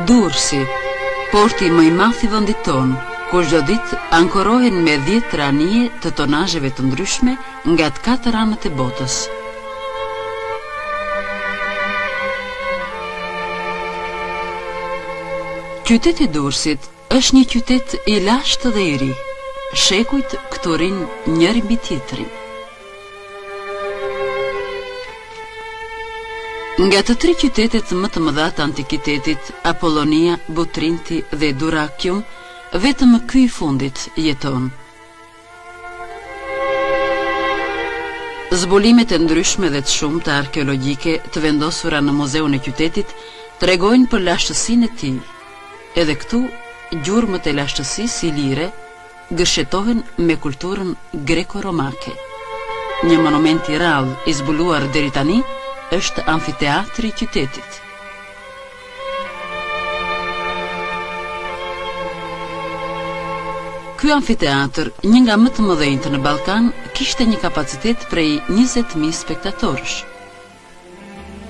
Durrësi, porti më i madh i vendit tonë, ku çdo ditë ankorohen me 10 tranie të tonazheve të ndryshme nga të 4 anët e botës. Qyteti i Durrësit është një qytet i lashtë dhe i ri. Shekujt këtu rinë njëri mbi tjetrin. Nga të 3 qytetet më të mëdha të antikitetit, Apollonia, Butrinti dhe Durakium, vetëm ky i fundit jeton. Zbulimet e ndryshme dhe të shumta arkeologjike të vendosura në muzeun e qytetit tregojnë për lashtësinë e tij. Edhe këtu, gjurmët e lashtësisë ilire gërshetohen me kulturën greko-romake. Një monument i rrallë i zbuluar deri tani është amfiteatri i qytetit. Ky amfiteatër, një nga më të mëdhenjtë në Ballkan, kishte një kapacitet prej 20.000 spektatorësh.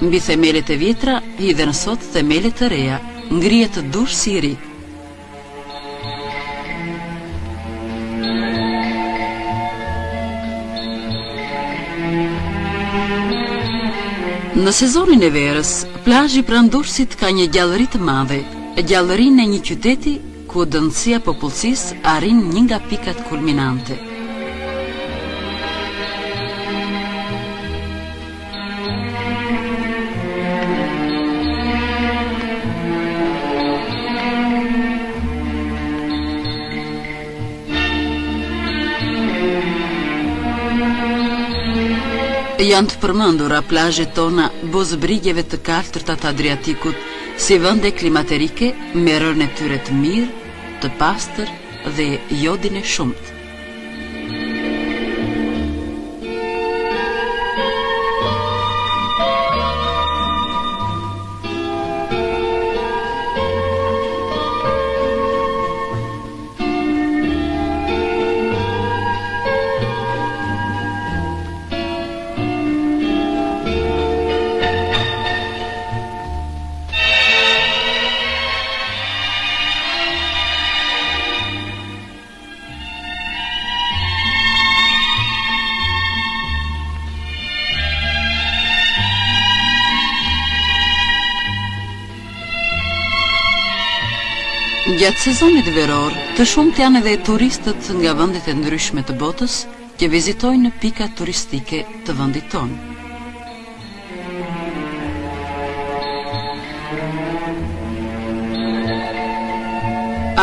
Mbi themelet e vjetra hidhen sot themele të reja, ngrihet Durrësi i ri. Në sezonin e verës, plazhi pranë Durrësit ka një gjallëri të madhe, gjallërinë e një qyteti ku dëndësia popullsisë arrin një nga pikat kulminante. Janë të përmendura plazhet tona bozbrigjeve të kaltërta të Adriatikut, si vende klimaterike me rërën e tyre të mirë, të pastër dhe jodin e shumët. Gjatë sezonit veror, të shumt janë edhe turistët nga vendet e ndryshme të botës që vizitojnë pikat turistike të vendit tonë.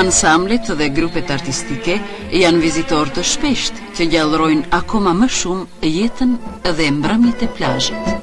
Ansamblet dhe grupet artistike janë vizitorë të shpeshtë që gjallërojnë akoma më shumë jetën dhe mbrëmjet e plazhit.